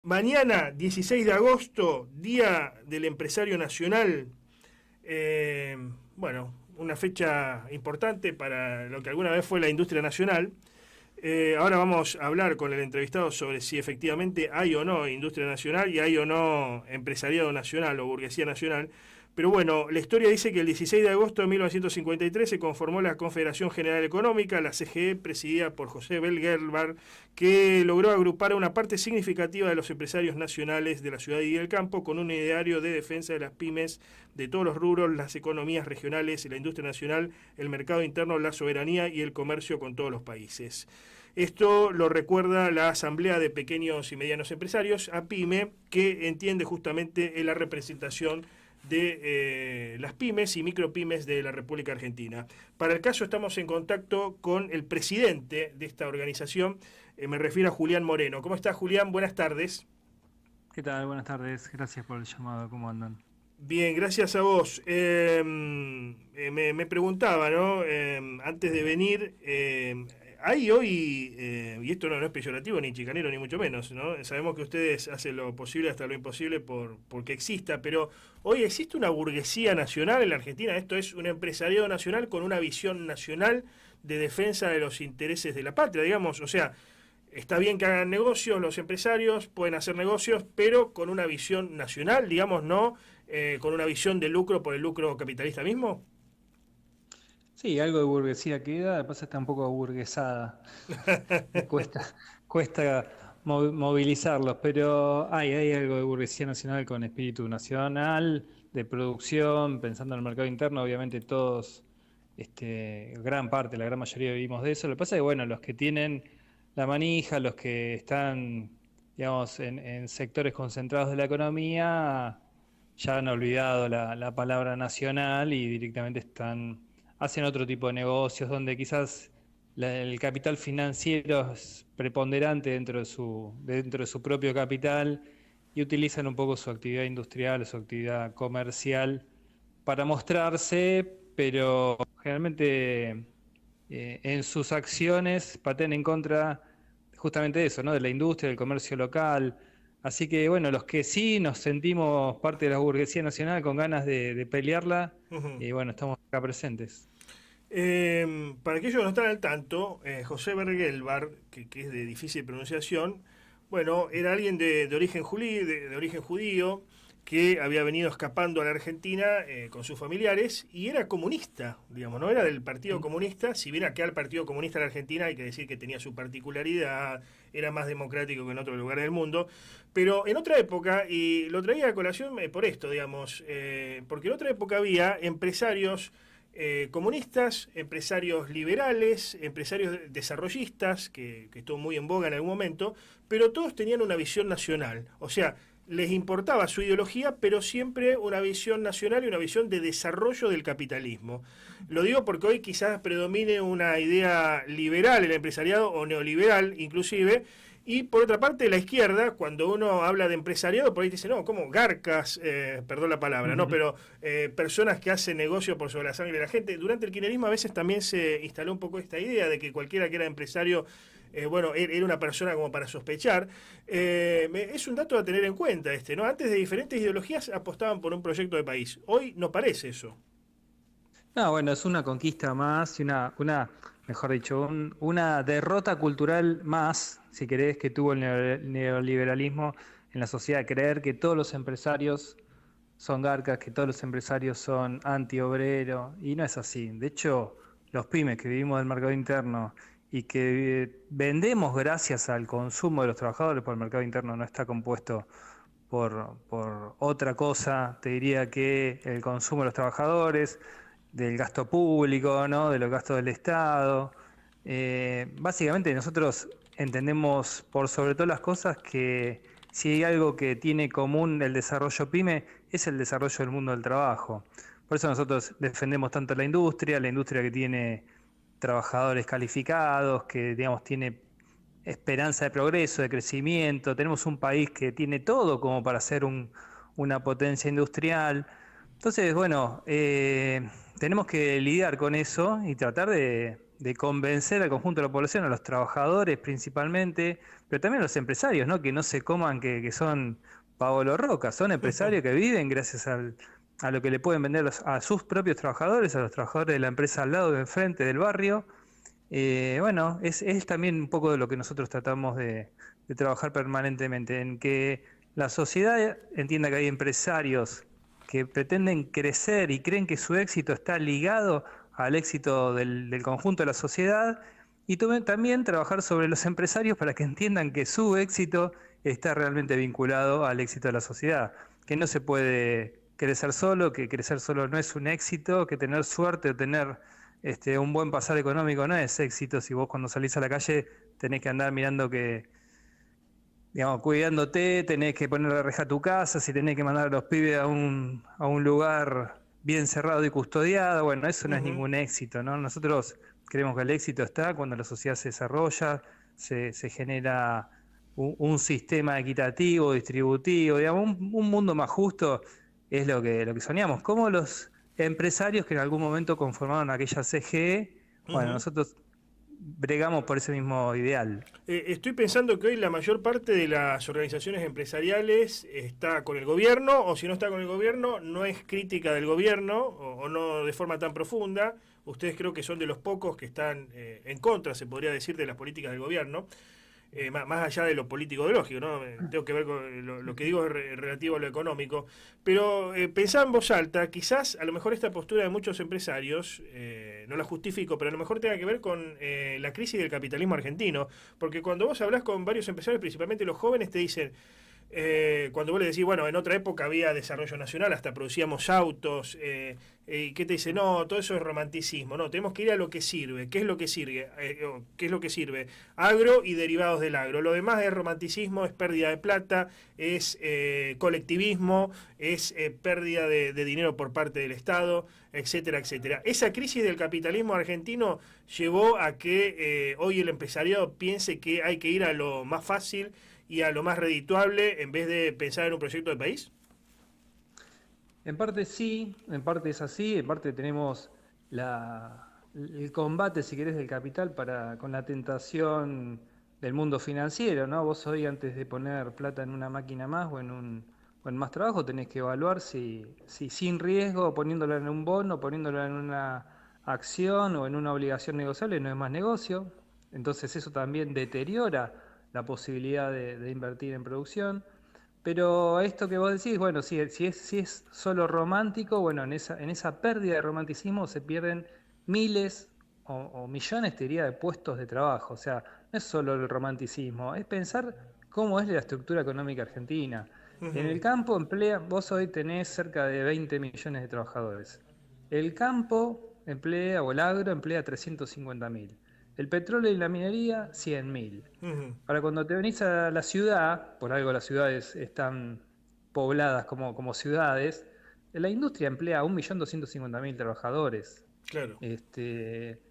Mañana, 16 de agosto, Día del Empresario Nacional. Bueno, una fecha importante para lo que alguna vez fue la industria nacional. Ahora vamos a hablar con el entrevistado sobre si efectivamente hay o no industria nacional y hay o no empresariado nacional o burguesía nacional. Pero bueno, la historia dice que el 16 de agosto de 1953 se conformó la Confederación General Económica, la CGE, presidida por José Belgelbar, que logró agrupar a una parte significativa de los empresarios nacionales de la ciudad y del campo con un ideario de defensa de las pymes, de todos los rubros, las economías regionales, la industria nacional, el mercado interno, la soberanía y el comercio con todos los países. Esto lo recuerda la Asamblea de Pequeños y Medianos Empresarios, APYME, que entiende justamente en la representación de las pymes y micropymes de la República Argentina. Para el caso estamos en contacto con el presidente de esta organización, me refiero a Julián Moreno. ¿Cómo estás, Julián? Buenas tardes. ¿Qué tal? Buenas tardes. Gracias por el llamado. ¿Cómo andan? Bien, gracias a vos. Me preguntaba, ¿no? Antes de venir, hay hoy, y esto no es peyorativo ni chicanero ni mucho menos, ¿no? Sabemos que ustedes hacen lo posible hasta lo imposible porque exista, pero hoy existe una burguesía nacional en la Argentina. Esto es un empresariado nacional con una visión nacional de defensa de los intereses de la patria, digamos. O sea, está bien que hagan negocios, los empresarios pueden hacer negocios, pero con una visión nacional, digamos, no con una visión de lucro por el lucro capitalista mismo. Sí, algo de burguesía queda, de pasa está un poco aburguesada. Cuesta, cuesta movilizarlos, pero hay algo de burguesía nacional con espíritu nacional, de producción, pensando en el mercado interno, obviamente todos, gran parte, la gran mayoría vivimos de eso. Lo que pasa es que, bueno, los que tienen la manija, los que están, digamos, en sectores concentrados de la economía, ya han olvidado la palabra nacional y directamente hacen otro tipo de negocios donde quizás el capital financiero es preponderante dentro de su propio capital y utilizan un poco su actividad industrial, su actividad comercial para mostrarse, pero generalmente en sus acciones patean en contra justamente de eso, ¿no? De la industria, del comercio local. Así que bueno, los que sí nos sentimos parte de la burguesía nacional con ganas de pelearla, Ujú. y bueno, estamos acá presentes. Para aquellos que no están al tanto, José Bergelbar, que es de difícil pronunciación, bueno, era alguien de origen de origen judío que había venido escapando a la Argentina con sus familiares y era comunista, digamos, no era del Partido Comunista, si bien acá el Partido Comunista de la Argentina hay que decir que tenía su particularidad, era más democrático que en otros lugares del mundo, pero en otra época, y lo traía a colación por esto, digamos, porque en otra época había empresarios comunistas, empresarios liberales, empresarios desarrollistas, que estuvo muy en boga en algún momento, pero todos tenían una visión nacional. O sea, les importaba su ideología, pero siempre una visión nacional y una visión de desarrollo del capitalismo. Lo digo porque hoy quizás predomine una idea liberal en el empresariado, o neoliberal inclusive, y por otra parte, la izquierda, cuando uno habla de empresariado, por ahí dice, no, como garcas, perdón la palabra, no, pero personas que hacen negocio por sobre la sangre de la gente. Durante el kirchnerismo a veces también se instaló un poco esta idea de que cualquiera que era empresario, bueno, era una persona como para sospechar. Es un dato a tener en cuenta ¿no? Antes de diferentes ideologías apostaban por un proyecto de país. Hoy no parece eso. No, bueno, es una conquista más y mejor dicho, una derrota cultural más, si querés, que tuvo el neoliberalismo en la sociedad. Creer que todos los empresarios son garcas, que todos los empresarios son antiobreros, y no es así. De hecho, los pymes que vivimos del mercado interno y que vendemos gracias al consumo de los trabajadores, porque el mercado interno no está compuesto por otra cosa, te diría que el consumo de los trabajadores, del gasto público, ¿no? De los gastos del Estado. Básicamente nosotros entendemos por sobre todas las cosas que si hay algo que tiene común el desarrollo pyme es el desarrollo del mundo del trabajo. Por eso nosotros defendemos tanto la industria que tiene trabajadores calificados, que digamos tiene esperanza de progreso, de crecimiento. Tenemos un país que tiene todo como para ser una potencia industrial. Entonces, bueno, tenemos que lidiar con eso y tratar de convencer al conjunto de la población, a los trabajadores principalmente, pero también a los empresarios, ¿no? Que no se coman que son Paolo Roca, son empresarios que viven gracias a lo que le pueden vender a sus propios trabajadores, a los trabajadores de la empresa al lado, de enfrente del barrio. Bueno, es también un poco de lo que nosotros tratamos de trabajar permanentemente, en que la sociedad entienda que hay empresarios que pretenden crecer y creen que su éxito está ligado al éxito del conjunto de la sociedad, y también trabajar sobre los empresarios para que entiendan que su éxito está realmente vinculado al éxito de la sociedad, que no se puede crecer solo, que crecer solo no es un éxito, que tener suerte o tener un buen pasar económico no es éxito si vos cuando salís a la calle tenés que andar mirando que, digamos, cuidándote, tenés que poner la reja a tu casa, si tenés que mandar a los pibes a un lugar bien cerrado y custodiado, bueno, eso no es ningún éxito, ¿no? Nosotros creemos que el éxito está cuando la sociedad se desarrolla, se genera un sistema equitativo, distributivo, digamos, un mundo más justo es lo que soñamos. Como los empresarios que en algún momento conformaron aquella CGE, bueno, nosotros bregamos por ese mismo ideal. Estoy pensando que hoy la mayor parte de las organizaciones empresariales está con el gobierno, o si no está con el gobierno, no es crítica del gobierno, o no de forma tan profunda. Ustedes creo que son de los pocos que están en contra, se podría decir, de las políticas del gobierno. Más allá de lo político ideológico, ¿no? Tengo que ver con lo que digo es relativo a lo económico, pero pensá en voz alta, quizás a lo mejor esta postura de muchos empresarios, no la justifico, pero a lo mejor tenga que ver con la crisis del capitalismo argentino, porque cuando vos hablás con varios empresarios, principalmente los jóvenes, te dicen, cuando vos le decís, bueno, en otra época había desarrollo nacional, hasta producíamos autos, y ¿qué te dice? No, todo eso es romanticismo, no, tenemos que ir a lo que sirve. ¿Qué es lo que sirve? ¿Qué es lo que sirve? Agro y derivados del agro. Lo demás es romanticismo, es pérdida de plata, es colectivismo, es pérdida de dinero por parte del Estado, etcétera, etcétera. Esa crisis del capitalismo argentino llevó a que hoy el empresariado piense que hay que ir a lo más fácil y a lo más redituable en vez de pensar en un proyecto de país? En parte sí, en parte es así, en parte tenemos el combate, si querés, del capital con la tentación del mundo financiero, ¿no? Vos hoy antes de poner plata en una máquina más o en más trabajo tenés que evaluar si sin riesgo, poniéndola en un bono, poniéndola en una acción o en una obligación negociable no es más negocio. Entonces eso también deteriora la posibilidad de invertir en producción. Pero esto que vos decís, bueno, si es solo romántico, bueno, en esa pérdida de romanticismo se pierden miles o millones, te diría, de puestos de trabajo. O sea, no es solo el romanticismo, es pensar cómo es la estructura económica argentina. En el campo vos hoy tenés cerca de 20 millones de trabajadores. El campo emplea, o el agro emplea 350.000. El petróleo y la minería, 100.000. Para cuando te venís a la ciudad, por algo las ciudades están pobladas como ciudades, la industria emplea a 1.250.000 trabajadores. Claro. El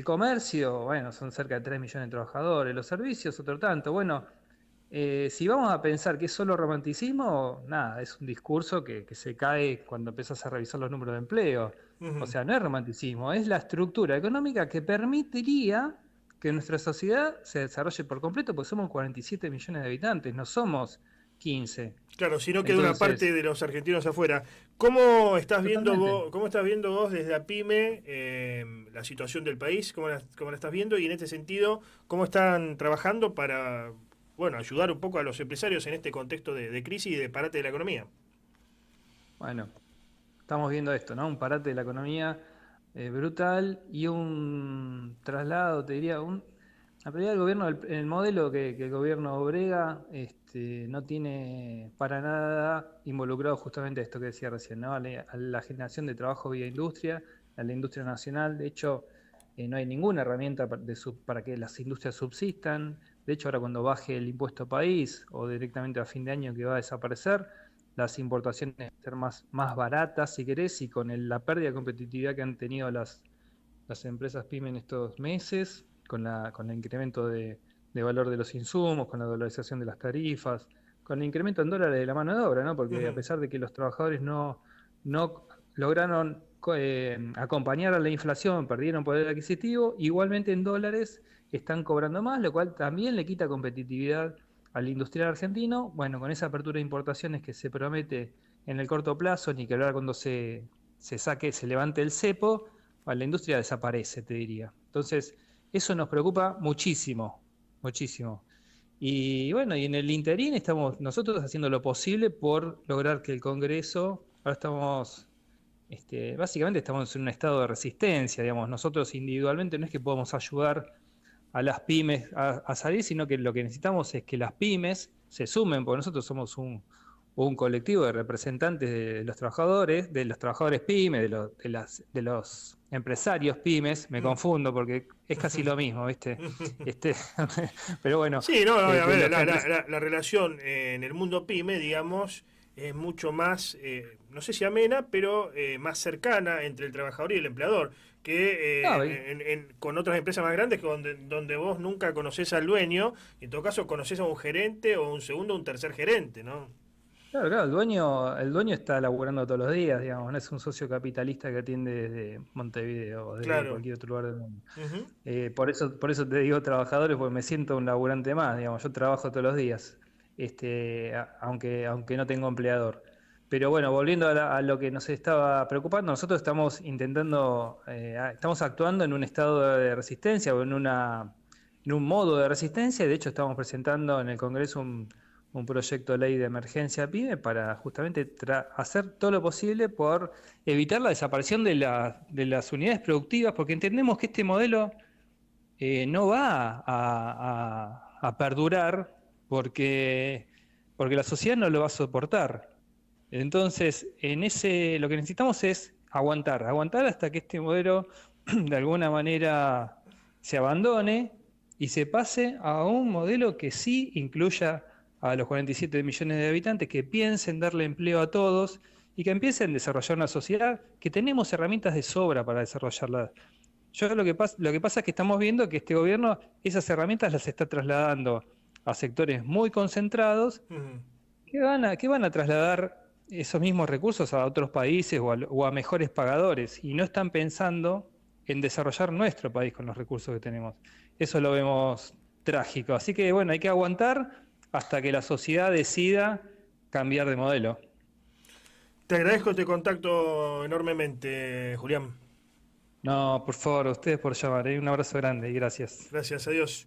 comercio, bueno, son cerca de 3 millones de trabajadores. Los servicios, otro tanto. Bueno, si vamos a pensar que es solo romanticismo, nada, es un discurso que se cae cuando empiezas a revisar los números de empleo. O sea, no es romanticismo, es la estructura económica que permitiría que nuestra sociedad se desarrolle por completo, porque somos 47 millones de habitantes, no somos 15. Claro, si no queda una Entonces, parte de los argentinos afuera. ¿Cómo estás viendo totalmente. vos, cómo estás viendo vos desde la PYME la situación del país? Cómo la estás viendo? Y en este sentido, ¿cómo están trabajando para, bueno, ayudar un poco a los empresarios en este contexto de crisis y de parate de la economía? Bueno, estamos viendo esto, ¿no? Un parate de la economía brutal y un traslado, te diría, la prioridad del gobierno, en el modelo que el gobierno brega, no tiene para nada involucrado justamente esto que decía recién, ¿no? A la generación de trabajo vía industria, a la industria nacional. De hecho, no hay ninguna herramienta para que las industrias subsistan. De hecho, ahora cuando baje el impuesto país o directamente a fin de año que va a desaparecer, las importaciones van a ser más baratas, si querés, y con la pérdida de competitividad que han tenido las empresas PYME en estos meses, con el incremento de valor de los insumos, con la dolarización de las tarifas, con el incremento en dólares de la mano de obra, ¿no? Porque a pesar de que los trabajadores no lograron acompañar a la inflación, perdieron poder adquisitivo, igualmente en dólares están cobrando más, lo cual también le quita competitividad al industrial argentino. Bueno, con esa apertura de importaciones que se promete en el corto plazo, ni que hablar cuando se levante el cepo, bueno, la industria desaparece, te diría. Entonces, eso nos preocupa muchísimo, muchísimo. Y bueno, y en el interín estamos nosotros haciendo lo posible por lograr que el Congreso, ahora estamos, básicamente estamos en un estado de resistencia, digamos, nosotros individualmente no es que podamos ayudar a las pymes a salir, sino que lo que necesitamos es que las pymes se sumen, porque nosotros somos un colectivo de representantes de los trabajadores pymes, de los empresarios pymes, me confundo porque es casi lo mismo, ¿viste? Este, pero bueno, Sí, no, a de ver, los la relación en el mundo pyme, digamos, es mucho más, no sé si amena, pero más cercana entre el trabajador y el empleador, que no, con otras empresas más grandes que donde vos nunca conocés al dueño, y en todo caso conocés a un gerente o un segundo o un tercer gerente, ¿no? claro, claro, el dueño está laburando todos los días, digamos, no es un socio capitalista que atiende desde Montevideo o desde Claro. cualquier otro lugar del mundo. Ujú. Por eso te digo trabajadores, porque me siento un laburante más, digamos, yo trabajo todos los días, aunque no tengo empleador. Pero bueno, volviendo a lo que nos estaba preocupando, nosotros estamos actuando en un estado de resistencia o en un modo de resistencia, y de hecho estamos presentando en el Congreso un proyecto de ley de emergencia PYME para justamente hacer todo lo posible por evitar la desaparición de las unidades productivas, porque entendemos que este modelo no va a perdurar porque la sociedad no lo va a soportar. Entonces, lo que necesitamos es aguantar hasta que este modelo de alguna manera se abandone y se pase a un modelo que sí incluya a los 47 millones de habitantes, que piensen darle empleo a todos y que empiecen a desarrollar una sociedad que tenemos herramientas de sobra para desarrollarla. Yo lo que pasa es que estamos viendo que este gobierno esas herramientas las está trasladando a sectores muy concentrados Ujú. que van a trasladar esos mismos recursos a otros países o a mejores pagadores y no están pensando en desarrollar nuestro país con los recursos que tenemos. Eso lo vemos trágico. Así que bueno, hay que aguantar hasta que la sociedad decida cambiar de modelo. Te agradezco este contacto enormemente, Julián. No, por favor, a ustedes por llamar. Un abrazo grande y gracias. Gracias a Dios.